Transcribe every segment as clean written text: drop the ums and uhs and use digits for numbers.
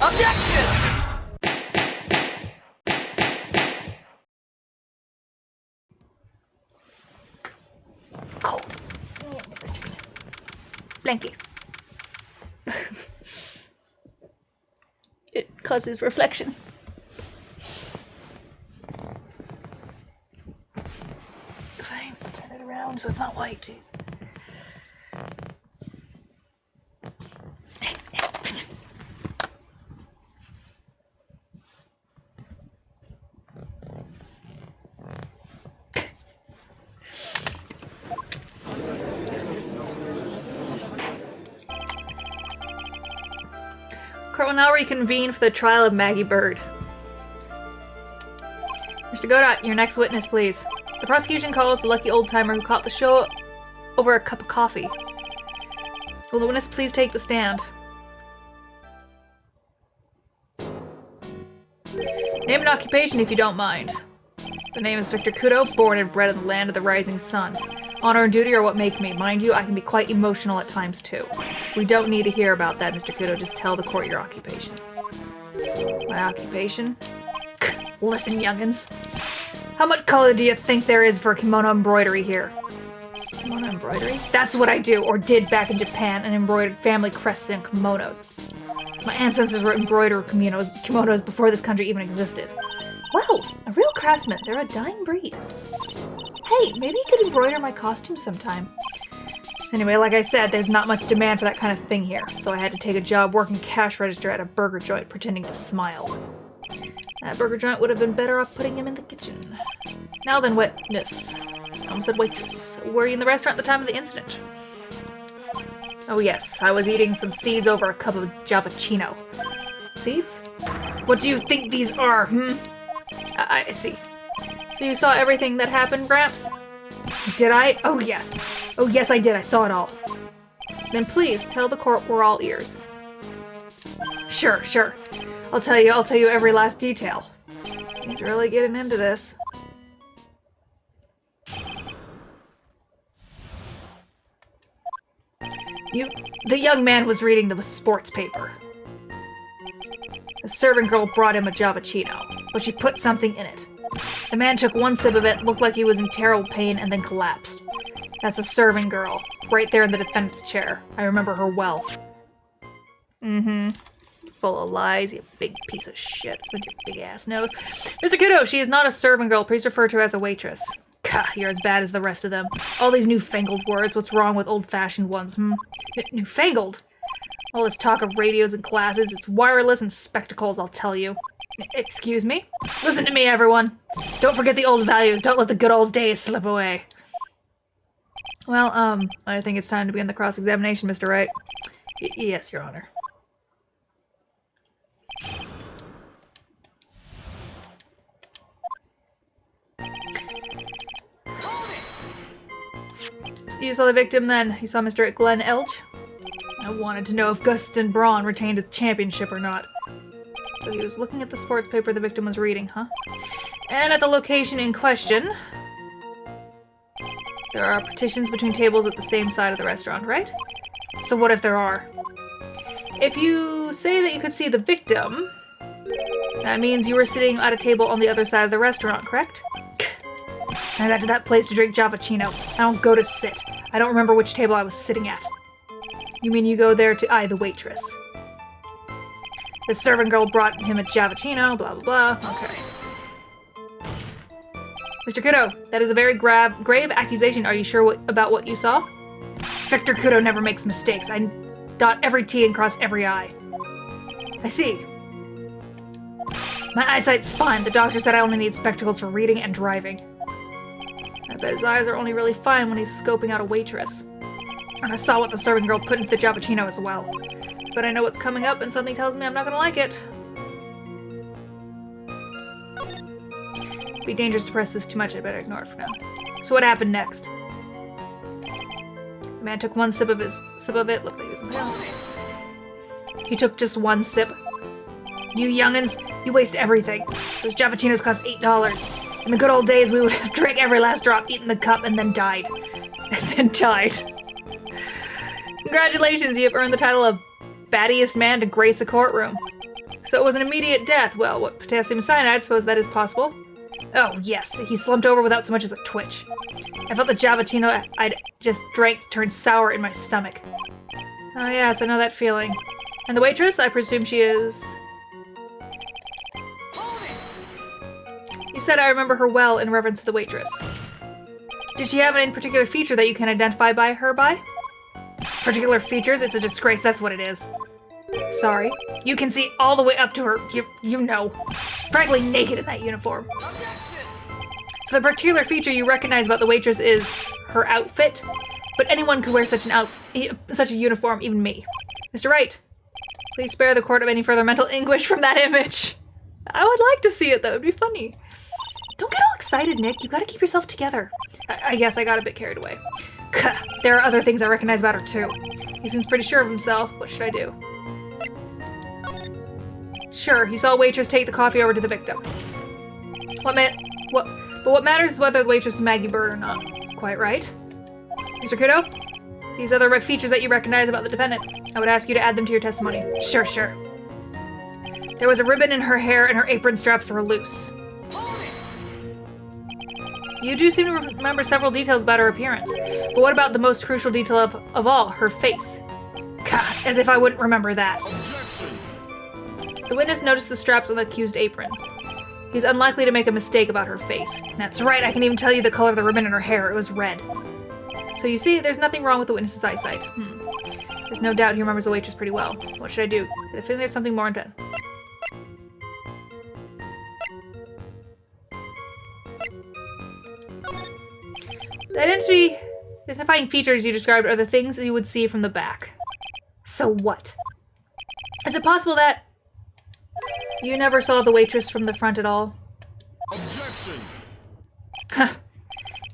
Objection! Cold. Blanket. It causes reflection. Fine, turn it around so it's not white, jeez. Court will now reconvene for the trial of Maggie Bird. Mr. Godot, your next witness, please. The prosecution calls the lucky old-timer who caught the show over a cup of coffee. Will the witness please take the stand? Name and occupation if you don't mind. The name is Victor Kudo, born and bred in the land of the rising sun. Honor and duty are what make me. Mind you, I can be quite emotional at times too. We don't need to hear about that, Mr. Kudo. Just tell the court your occupation. My occupation? Listen, youngins. How much color do you think there is for kimono embroidery here? Kimono embroidery? That's what I do, or did back in Japan, and embroidered family crests and kimonos. My ancestors were embroidered kimonos before this country even existed. Wow, a real craftsman. They're a dying breed. Hey, maybe you could embroider my costume sometime. Anyway, like I said, there's not much demand for that kind of thing here, so I had to take a job working cash register at a burger joint, pretending to smile. That burger joint would have been better off putting him in the kitchen. Now then, witness. I almost said waitress. Were you in the restaurant at the time of the incident? Oh yes, I was eating some seeds over a cup of Javachino. Seeds? What do you think these are, I see. So you saw everything that happened, Gramps? Did I? Oh yes. Oh yes, I did. I saw it all. Then please tell the court we're all ears. Sure. I'll tell you every last detail. He's really getting into this. The young man was reading the sports paper. The servant girl brought him a Javachino, but she put something in it. The man took one sip of it, looked like he was in terrible pain, and then collapsed. That's a serving girl, right there in the defendant's chair. I remember her well. Full of lies, you big piece of shit with your big ass nose. Mr. Kudo, she is not a serving girl. Please refer to her as a waitress. Gah, you're as bad as the rest of them. All these newfangled words. What's wrong with old-fashioned ones, Newfangled? All this talk of radios and glasses. It's wireless and spectacles, I'll tell you. Excuse me? Listen to me, everyone. Don't forget the old values. Don't let the good old days slip away. Well, I think it's time to begin the cross-examination, Mr. Wright. Yes, Your Honor. So you saw the victim then? You saw Mr. Glenn Elch? I wanted to know if Gustin Braun retained his championship or not. So he was looking at the sports paper the victim was reading, huh? And at the location in question, there are partitions between tables at the same side of the restaurant, right? So what if there are? If you say that you could see the victim, that means you were sitting at a table on the other side of the restaurant, correct? I got to that place to drink Javachino. I don't go to sit. I don't remember which table I was sitting at. You mean you go there to eye the waitress? The servant girl brought him a Javachino, blah blah blah. Okay. Mr. Kudo, that is a very grave accusation. Are you sure about what you saw? Victor Kudo never makes mistakes. I dot every T and cross every I. I see. My eyesight's fine. The doctor said I only need spectacles for reading and driving. I bet his eyes are only really fine when he's scoping out a waitress. And I saw what the serving girl put into the Javachino as well. But I know what's coming up and something tells me I'm not gonna like it. It'd be dangerous to press this too much. I better ignore it for now. So what happened next? The man took one sip of it. Looked like he was impaled. He took just one sip. You youngins, you waste everything. Those Javachinos cost $8. In the good old days, we would have drank every last drop, eaten the cup, and then died. Congratulations, you have earned the title of battiest man to grace a courtroom. So it was an immediate death. Well, what potassium cyanide? Suppose that is possible. Oh, yes. He slumped over without so much as a twitch. I felt the Giavaccino I'd just drank turn sour in my stomach. Oh, yes, I know that feeling. And the waitress? I presume she is... You said I remember her well in reference to the waitress. Did she have any particular feature that you can identify her by? Particular features? It's a disgrace, that's what it is. Sorry. You can see all the way up to her. You know. She's practically naked in that uniform. So the particular feature you recognize about the waitress is her outfit, but anyone could wear such a uniform, even me. Mr. Wright, please spare the court of any further mental anguish from that image. I would like to see it, that would be funny. Don't get all excited, Nick. You gotta keep yourself together. I guess I got a bit carried away. There are other things I recognize about her, too. He seems pretty sure of himself. What should I do? Sure, you saw a waitress take the coffee over to the victim. But what matters is whether the waitress is Maggie Bird or not. Quite right. Mr. Kudo, these other features that you recognize about the defendant, I would ask you to add them to your testimony. Sure. There was a ribbon in her hair and her apron straps were loose. You do seem to remember several details about her appearance, but what about the most crucial detail of all, her face? God, as if I wouldn't remember that. Objection. The witness noticed the straps on the accused apron. He's unlikely to make a mistake about her face. That's right, I can even tell you the color of the ribbon in her hair. It was red. So you see, there's nothing wrong with the witness's eyesight. There's no doubt he remembers the waitress pretty well. What should I do? I think there's something more intense. The identifying features you described are the things that you would see from the back. So what? Is it possible that you never saw the waitress from the front at all? Objection!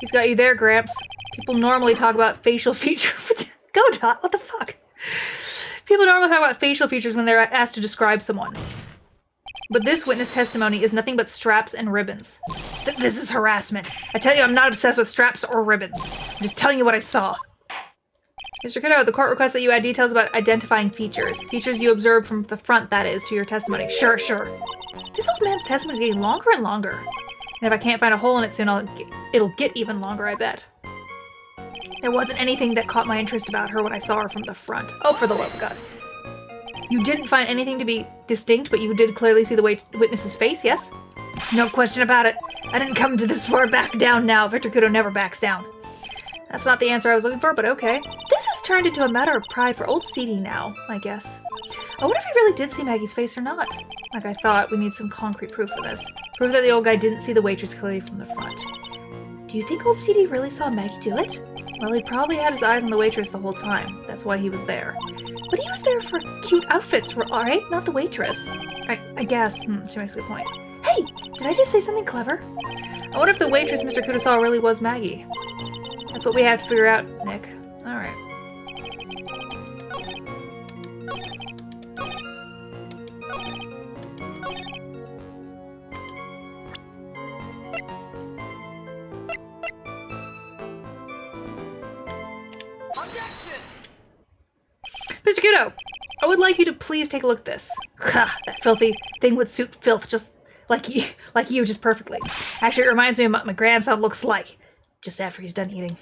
He's got you there, Gramps. People normally talk about facial features. Go, Dot, what the fuck? People normally talk about facial features when they're asked to describe someone. But this witness testimony is nothing but straps and ribbons. This is harassment. I tell you, I'm not obsessed with straps or ribbons. I'm just telling you what I saw. Mr. Kudo, the court requests that you add details about identifying features. Features you observed from the front, that is, to your testimony. Sure. This old man's testimony is getting longer and longer. And if I can't find a hole in it soon, it'll get even longer, I bet. There wasn't anything that caught my interest about her when I saw her from the front. Oh, for the love of God. You didn't find anything to be distinct, but you did clearly see the witness's face, yes? No question about it. I didn't come to this far back down now. Victor Kudo never backs down. That's not the answer I was looking for, but okay. This has turned into a matter of pride for old CD now, I guess. I wonder if he really did see Maggie's face or not. Like I thought, we need some concrete proof for this. Proof that the old guy didn't see the waitress clearly from the front. Do you think old CD really saw Maggie do it? Well, he probably had his eyes on the waitress the whole time. That's why he was there. But he was there for cute outfits, right? Not the waitress. I guess. She makes a good point. Hey, did I just say something clever? I wonder if the waitress Mr. Kudo saw really was Maggie. That's what we have to figure out, Nick. Alright. Mr. Kudo, I would like you to please take a look at this. That filthy thing would suit filth just like you just perfectly. Actually, it reminds me of what my grandson looks like just after he's done eating.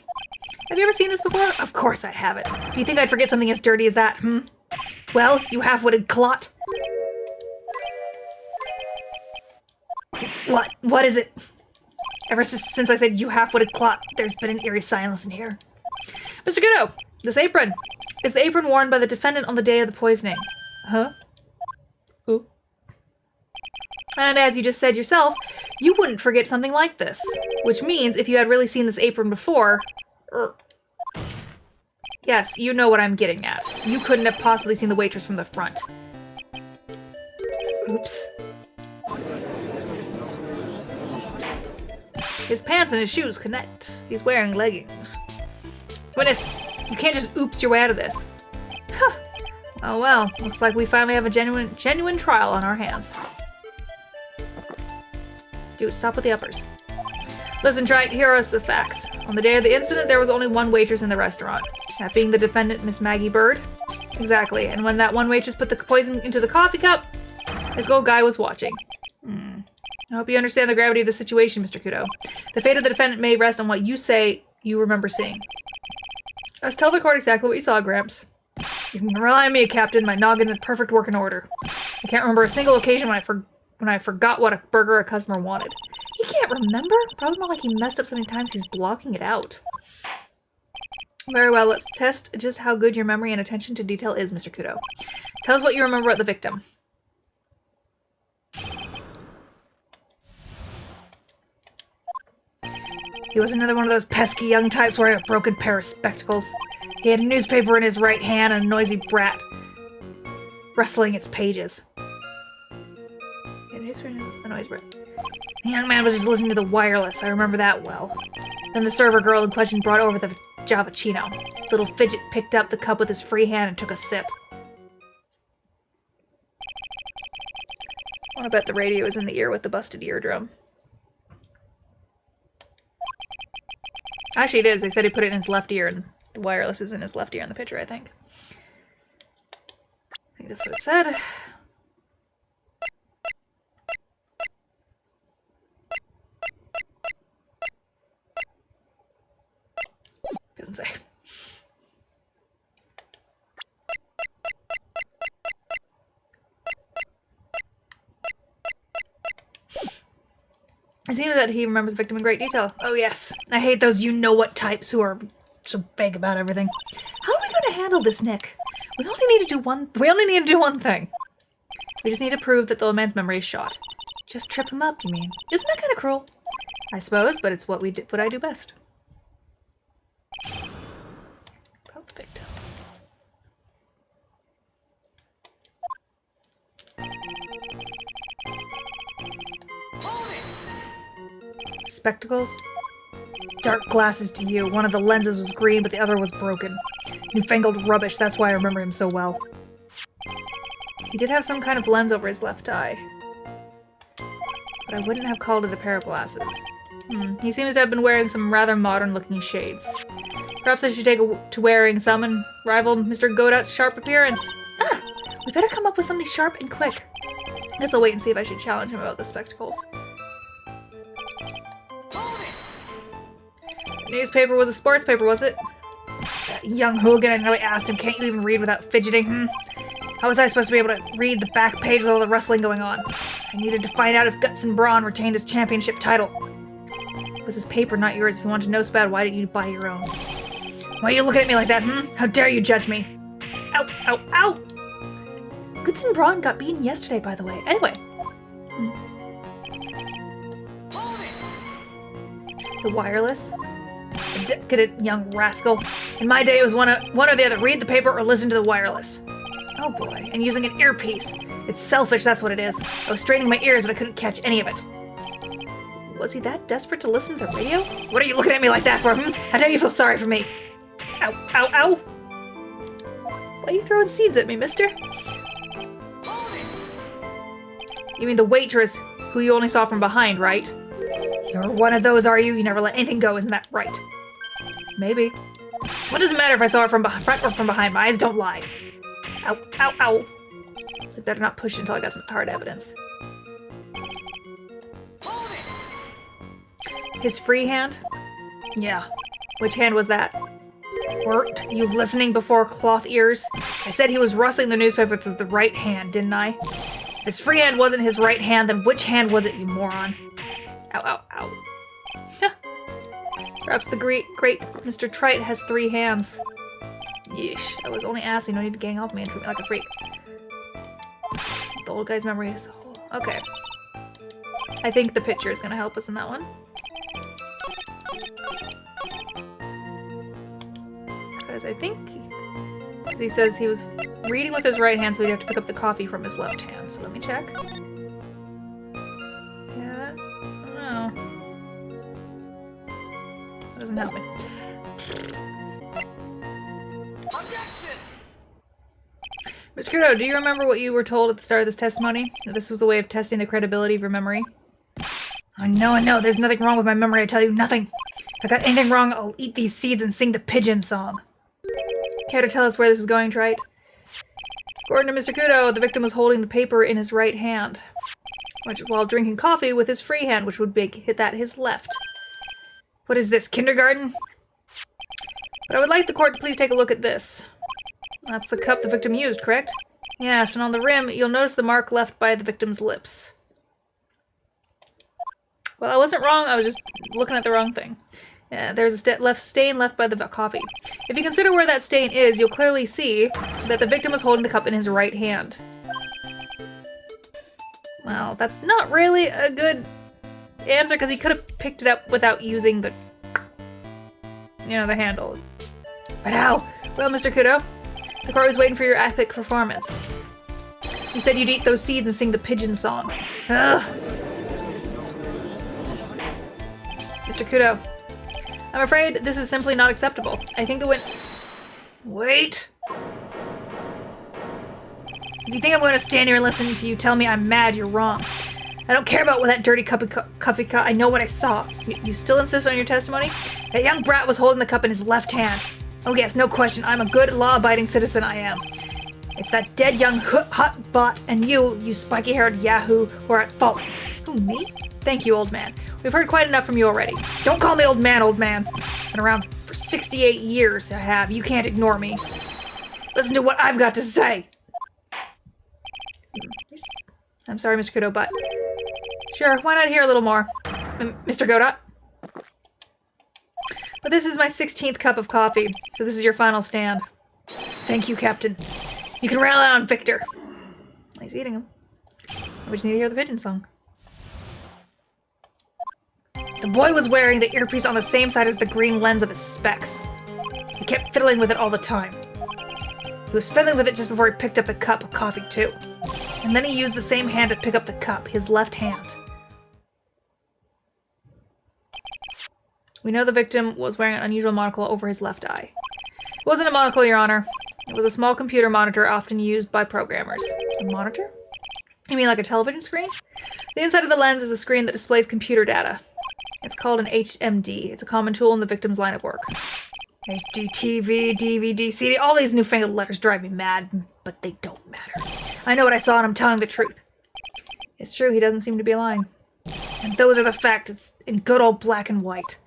Have you ever seen this before? Of course I haven't. Do you think I'd forget something as dirty as that, Well, you half-witted clot. What is it? Ever since I said you half-witted clot, there's been an eerie silence in here. Mr. Kudo, this apron. Is the apron worn by the defendant on the day of the poisoning? Huh? Ooh. And as you just said yourself, you wouldn't forget something like this. Which means if you had really seen this apron before... Yes, you know what I'm getting at. You couldn't have possibly seen the waitress from the front. Oops. His pants and his shoes connect. He's wearing leggings. Witness, you can't just oops your way out of this. Huh. Oh well, looks like we finally have a genuine trial on our hands. Dude, stop with the uppers. Listen, Wright, here are the facts. On the day of the incident, there was only one waitress in the restaurant. That being the defendant, Miss Maggie Bird. Exactly, and when that one waitress put the poison into the coffee cup, This old guy was watching. I hope you understand the gravity of the situation, Mr. Kudo. The fate of the defendant may rest on what you say you remember seeing. Let's tell the court exactly what you saw, Gramps. You can rely on me, Captain. My noggin's in perfect working order. I can't remember a single occasion when I forgot what a burger a customer wanted. He can't remember? Probably more like he messed up so many times he's blocking it out. Very well, let's test just how good your memory and attention to detail is, Mr. Kudo. Tell us what you remember about the victim. He was another one of those pesky young types wearing a broken pair of spectacles. He had a newspaper in his right hand and a noisy brat rustling its pages. A noisy brat. The young man was just listening to the wireless. I remember that well. Then the server girl in question brought over the Javachino. Little Fidget picked up the cup with his free hand and took a sip. I want to bet the radio is in the ear with the busted eardrum. Actually, it is. They said he put it in his left ear, and the wireless is in his left ear in the picture, I think. I think that's what it said. Doesn't say. It seems that he remembers the victim in great detail. Oh yes, I hate those you-know-what types who are so vague about everything. How are we going to handle this, Nick? We only need to do one thing. We just need to prove that the old man's memory is shot. Just trip him up, you mean? Isn't that kind of cruel? I suppose, but it's what I do best. About the victim. Spectacles? Dark glasses to you. One of the lenses was green, but the other was broken. Newfangled rubbish, that's why I remember him so well. He did have some kind of lens over his left eye. But I wouldn't have called it a pair of glasses. He seems to have been wearing some rather modern-looking shades. Perhaps I should take to wearing some and rival Mr. Godot's sharp appearance. We better come up with something sharp and quick. I guess I'll wait and see if I should challenge him about the spectacles. The newspaper was a sports paper, was it? That young hooligan, I nearly asked him, can't you even read without fidgeting, How was I supposed to be able to read the back page with all the rustling going on? I needed to find out if Guts and Brawn retained his championship title. It was his paper, not yours. If you wanted to know so bad, why didn't you buy your own? Why are you looking at me like that, How dare you judge me? Ow, ow, ow! Guts and Brawn got beaten yesterday, by the way. Anyway. The wireless? A decadent young rascal. In my day, it was one or the other. Read the paper or listen to the wireless. Oh boy, and using an earpiece. It's selfish, that's what it is. I was straining my ears, but I couldn't catch any of it. Was he that desperate to listen to the radio? What are you looking at me like that for, How dare you feel sorry for me? Ow, ow, ow! Why are you throwing seeds at me, mister? You mean the waitress who you only saw from behind, right? You're one of those, are you? You never let anything go, isn't that right? Maybe. What does it matter if I saw her from front or from behind? My eyes don't lie. Ow, ow, ow. I better not push it until I got some hard evidence. His free hand? Yeah. Which hand was that? Weren't you listening before, cloth ears? I said he was rustling the newspaper with the right hand, didn't I? If his free hand wasn't his right hand, then which hand was it, you moron? Ow, ow, ow. Perhaps the great Mr. Trite has 3 hands. Yeesh, I was only asking, no need to gang off me and treat me like a freak. The old guy's memory is... Okay. I think the picture is gonna help us in that one. Because I think... he says he was reading with his right hand, so he'd have to pick up the coffee from his left hand. So let me check. Yeah, I don't know. That doesn't help me. Mr. Kudo, do you remember what you were told at the start of this testimony? That this was a way of testing the credibility of your memory? I know, there's nothing wrong with my memory, I tell you, nothing. If I got anything wrong, I'll eat these seeds and sing the Pigeon song. Care to tell us where this is going, Trite? According to Mr. Kudo, the victim was holding the paper in his right hand, while drinking coffee with his free hand, which would hit that his left. What is this, kindergarten? But I would like the court to please take a look at this. That's the cup the victim used, correct? Yes, and on the rim, you'll notice the mark left by the victim's lips. Well, I wasn't wrong, I was just looking at the wrong thing. There's a stain left by the coffee. If you consider where that stain is, you'll clearly see that the victim was holding the cup in his right hand. Well, that's not really a good answer, because he could have picked it up without using the, the handle. But how? Well, Mr. Kudo, the court was waiting for your epic performance. You said you'd eat those seeds and sing the Pigeon song. Ugh. Mr. Kudo, I'm afraid this is simply not acceptable. I think the Wait! If you think I'm going to stand here and listen to you tell me I'm mad, you're wrong. I don't care about what that dirty coffee cup. I know what I saw. You still insist on your testimony? That young brat was holding the cup in his left hand. Oh yes, no question. I'm a good, law-abiding citizen, I am. It's that dead young hot bot and you spiky-haired yahoo, who are at fault. Who, me? Thank you, old man. We've heard quite enough from you already. Don't call me old man, old man. Been around for 68 years, I have. You can't ignore me. Listen to what I've got to say. I'm sorry, Mr. Kudo, but... Sure, why not hear a little more? Mr. Godot? But this is my 16th cup of coffee, so this is your final stand. Thank you, Captain. You can rely on Victor. He's eating them. We just need to hear the Pigeon song. The boy was wearing the earpiece on the same side as the green lens of his specs. He kept fiddling with it all the time. He was fiddling with it just before he picked up the cup of coffee, too. And then he used the same hand to pick up the cup, his left hand. We know the victim was wearing an unusual monocle over his left eye. It wasn't a monocle, Your Honor. It was a small computer monitor often used by programmers. A monitor? You mean like a television screen? The inside of the lens is a screen that displays computer data. It's called an HMD. It's a common tool in the victim's line of work. HD, TV, DVD, CD, all these newfangled letters drive me mad, but they don't matter. I know what I saw and I'm telling the truth. It's true, he doesn't seem to be lying. And those are the facts. It's in good old black and white.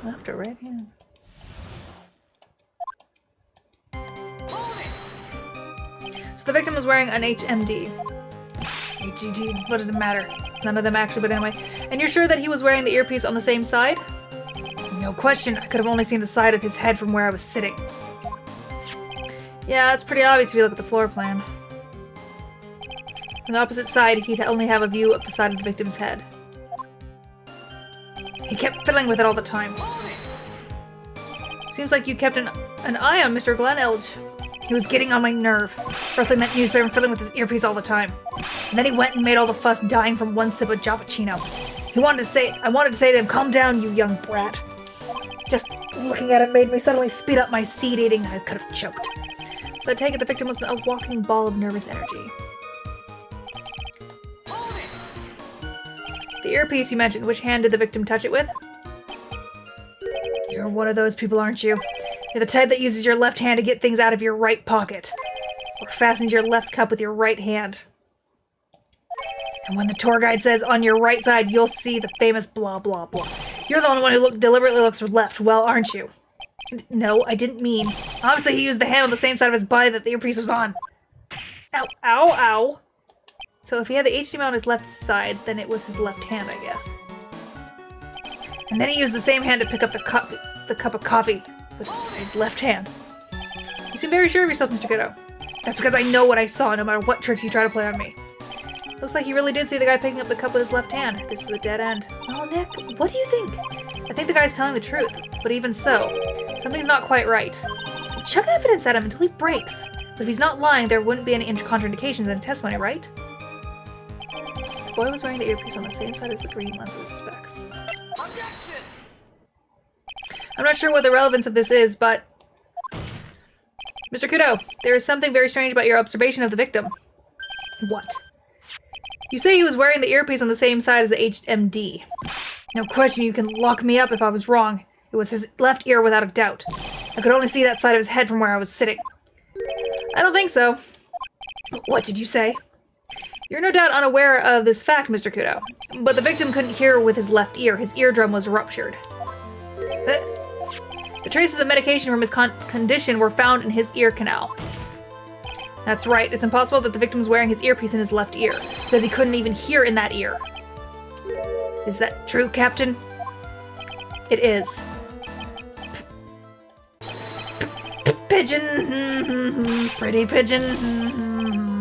Left or right hand? So the victim was wearing an HMD. HGD, what does it matter? It's none of them actually, but anyway. And you're sure that he was wearing the earpiece on the same side? No question, I could have only seen the side of his head from where I was sitting. Yeah, it's pretty obvious if you look at the floor plan. On the opposite side, he'd only have a view of the side of the victim's head. He kept fiddling with it all the time. Seems like you kept an eye on Mr. Glenelg. He was getting on my nerve, rustling that newspaper and fiddling with his earpiece all the time. And then he went and made all the fuss dying from one sip of Javachino. I wanted to say to him, calm down, you young brat. Just looking at it made me suddenly speed up my seed eating. I could have choked. So I take it the victim was a walking ball of nervous energy. The earpiece you mentioned, which hand did the victim touch it with? You're one of those people, aren't you? You're the type that uses your left hand to get things out of your right pocket. Or fastens your left cup with your right hand. And when the tour guide says, on your right side, you'll see the famous blah blah blah. You're the only one who deliberately looks left, well, aren't you? No, I didn't mean. Obviously he used the hand on the same side of his body that the earpiece was on. Ow, ow, ow. So if he had the HDMI on his left side, then it was his left hand, I guess. And then he used the same hand to pick up the cup of coffee with his left hand. You seem very sure of yourself, Mr. Kudo. That's because I know what I saw, no matter what tricks you try to play on me. Looks like he really did see the guy picking up the cup with his left hand. This is a dead end. Oh, Nick, what do you think? I think the guy's telling the truth, but even so, something's not quite right. Chuck evidence at him until he breaks. But if he's not lying, there wouldn't be any contraindications in testimony, right? The boy was wearing the earpiece on the same side as the green lens of his specs. Objection! I'm not sure what the relevance of this is, but... Mr. Kudo, there is something very strange about your observation of the victim. What? You say he was wearing the earpiece on the same side as the HMD. No question, you can lock me up if I was wrong. It was his left ear without a doubt. I could only see that side of his head from where I was sitting. I don't think so. What did you say? You're no doubt unaware of this fact, Mr. Kudo, but the victim couldn't hear with his left ear. His eardrum was ruptured. The traces of medication from his condition were found in his ear canal. That's right. It's impossible that the victim was wearing his earpiece in his left ear, because he couldn't even hear in that ear. Is that true, Captain? It is. Pigeon! Pretty pigeon!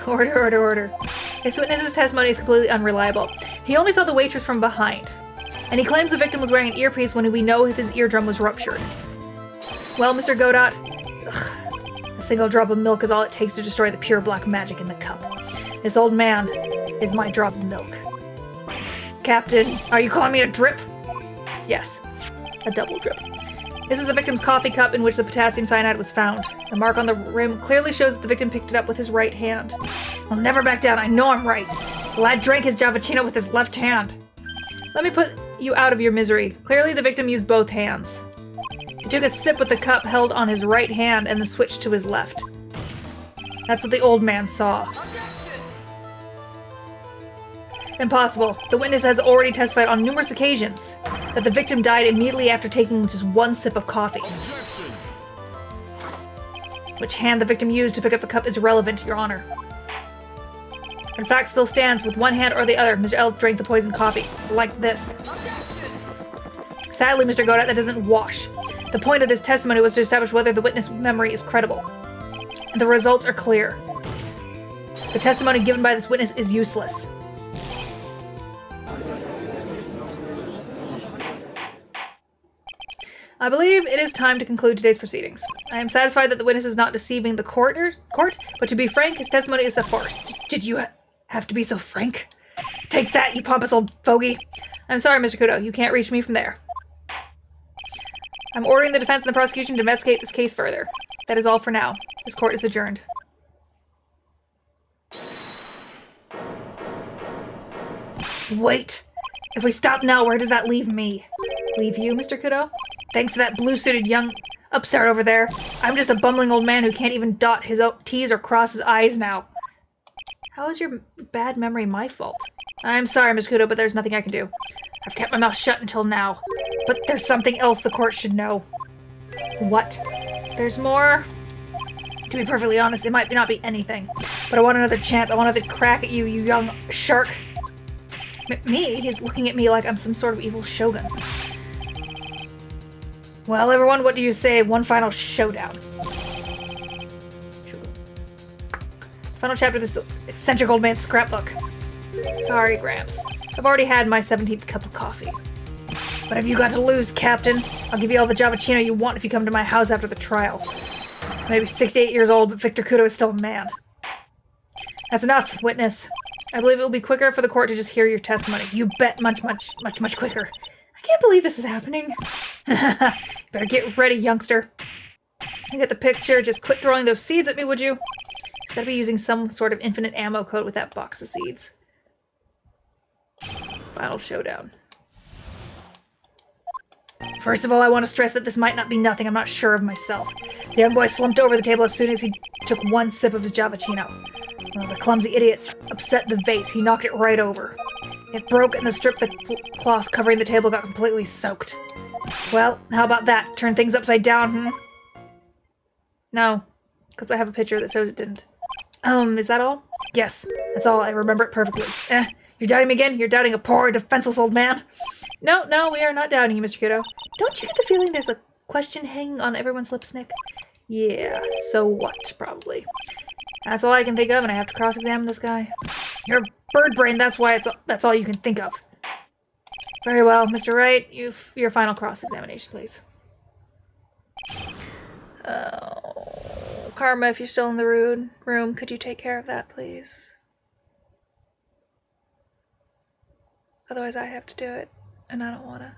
Order. This witness's testimony is completely unreliable. He only saw the waitress from behind. And he claims the victim was wearing an earpiece when we know his eardrum was ruptured. Well, Mr. Godot, a single drop of milk is all it takes to destroy the pure black magic in the cup. This old man is my drop of milk. Captain, are you calling me a drip? Yes, a double drip. This is the victim's coffee cup in which the potassium cyanide was found. The mark on the rim clearly shows that the victim picked it up with his right hand. I'll never back down, I know I'm right. The lad drank his Javachino with his left hand. Let me put you out of your misery. Clearly the victim used both hands. He took a sip with the cup held on his right hand and then switched to his left. That's what the old man saw. Impossible. The witness has already testified on numerous occasions that the victim died immediately after taking just one sip of coffee. Which hand the victim used to pick up the cup is irrelevant, Your Honor. In fact, still stands with one hand or the other. Mr. L drank the poisoned coffee. Like this. Sadly, Mr. Godot, that doesn't wash. The point of this testimony was to establish whether the witness' memory is credible. And the results are clear. The testimony given by this witness is useless. I believe it is time to conclude today's proceedings. I am satisfied that the witness is not deceiving the court, but to be frank, his testimony is a farce. Did you have to be so frank? Take that, you pompous old fogey. I'm sorry, Mr. Kudo, you can't reach me from there. I'm ordering the defense and the prosecution to investigate this case further. That is all for now. This court is adjourned. Wait! If we stop now, where does that leave me? Leave you, Mr. Kudo? Thanks to that blue-suited young upstart over there, I'm just a bumbling old man who can't even dot his T's or cross his I's now. How is your bad memory my fault? I'm sorry, Ms. Kudo, but there's nothing I can do. I've kept my mouth shut until now. But there's something else the court should know. What? There's more? To be perfectly honest, it might not be anything. But I want another chance. I want another crack at you, you young shark. Me? He's looking at me like I'm some sort of evil shogun. Well, everyone, what do you say? One final showdown. Final chapter of this eccentric old man's scrapbook. Sorry, Gramps. I've already had my 17th cup of coffee. What have you got to lose, Captain? I'll give you all the Javachino you want if you come to my house after the trial. Maybe 68 years old, but Victor Kudo is still a man. That's enough, witness. I believe it will be quicker for the court to just hear your testimony. You bet much quicker. I can't believe this is happening. Better get ready, youngster. I get the picture. Just quit throwing those seeds at me, would you? He's gotta be using some sort of infinite ammo code with that box of seeds. Final showdown. First of all, I want to stress that this might not be nothing. I'm not sure of myself. The young boy slumped over the table as soon as he took one sip of his Javachino. Well, the clumsy idiot upset the vase. He knocked it right over. It broke and the strip of the cloth covering the table got completely soaked. Well, how about that? Turn things upside down, No, because I have a picture that shows it didn't. Is that all? Yes, that's all. I remember it perfectly. You're doubting me again? You're doubting a poor, defenseless old man? No, we are not doubting you, Mr. Kudo. Don't you get the feeling there's a question hanging on everyone's lips, Nick? Yeah, so what, probably. That's all I can think of, and I have to cross-examine this guy. You're bird brain, that's why that's all you can think of. Very well, Mr. Wright, your final cross-examination, please. Oh, Karma, if you're still in the room, could you take care of that, please? Otherwise, I have to do it, and I don't wanna.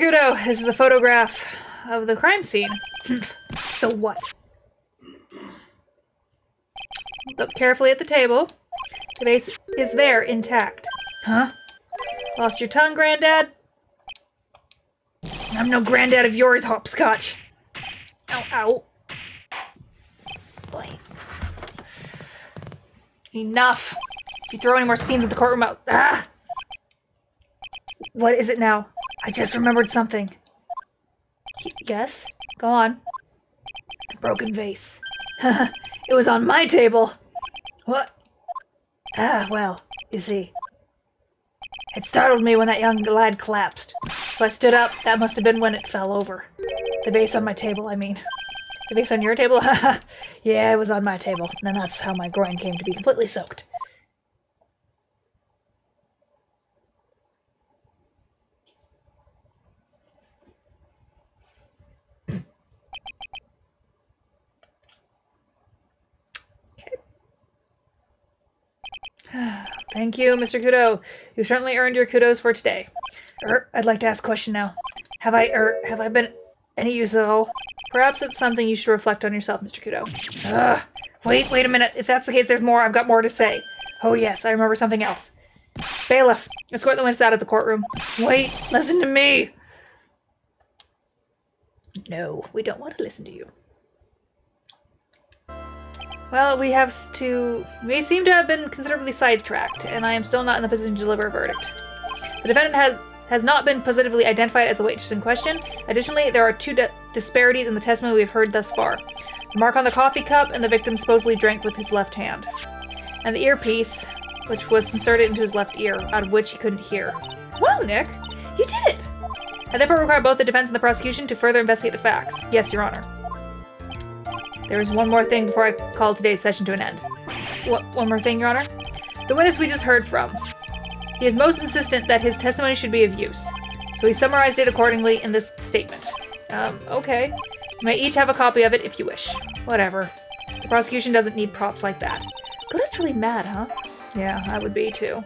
Kudo, this is a photograph of the crime scene. So what? Look carefully at the table. The vase is there, intact. Huh? Lost your tongue, Granddad? I'm no granddad of yours, Hopscotch. Ow, ow. Boy. Enough. If you throw any more scenes at the courtroom out. Ah! What is it now? I just remembered something. Yes? Go on. The broken vase. It was on my table. What? Ah, well, you see. It startled me when that young lad collapsed. So I stood up. That must have been when it fell over. The vase on my table, I mean. The vase on your table? Yeah, it was on my table. And that's how my groin came to be completely soaked. Thank you, Mr. Kudo. You certainly earned your kudos for today. I'd like to ask a question now. Have I been any use at all? Perhaps it's something you should reflect on yourself, Mr. Kudo. Wait a minute. If that's the case, there's more. I've got more to say. Oh yes, I remember something else. Bailiff, escort the witness out of the courtroom. Wait, listen to me. No, we don't want to listen to you. Well, we seem to have been considerably sidetracked, and I am still not in the position to deliver a verdict. The defendant has not been positively identified as the witness in question. Additionally, there are two disparities in the testimony we've heard thus far. The mark on the coffee cup, and the victim supposedly drank with his left hand. And the earpiece, which was inserted into his left ear, out of which he couldn't hear. Wow, Nick! You did it! I therefore require both the defense and the prosecution to further investigate the facts. Yes, Your Honor. There is one more thing before I call today's session to an end. What? One more thing, Your Honor? The witness we just heard from. He is most insistent that his testimony should be of use. So he summarized it accordingly in this statement. Okay. You may each have a copy of it if you wish. Whatever. The prosecution doesn't need props like that. Godot's really mad, huh? Yeah, I would be too.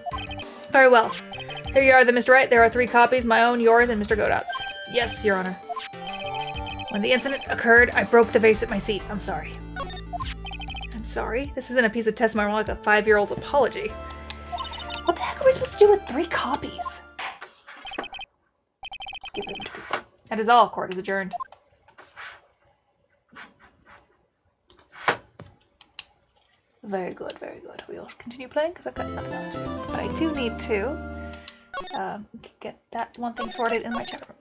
Very well. Here you are then, Mr. Wright. There are 3 copies, my own, yours, and Mr. Godot's. Yes, Your Honor. When the incident occurred, I broke the vase at my seat. I'm sorry. I'm sorry? This isn't a piece of testimony, more like a 5-year-old's apology. What the heck are we supposed to do with 3 copies? Give them to people. That is all. Court is adjourned. Very good, very good. We'll continue playing because I've got nothing else to do. But I do need to get that one thing sorted in my chat room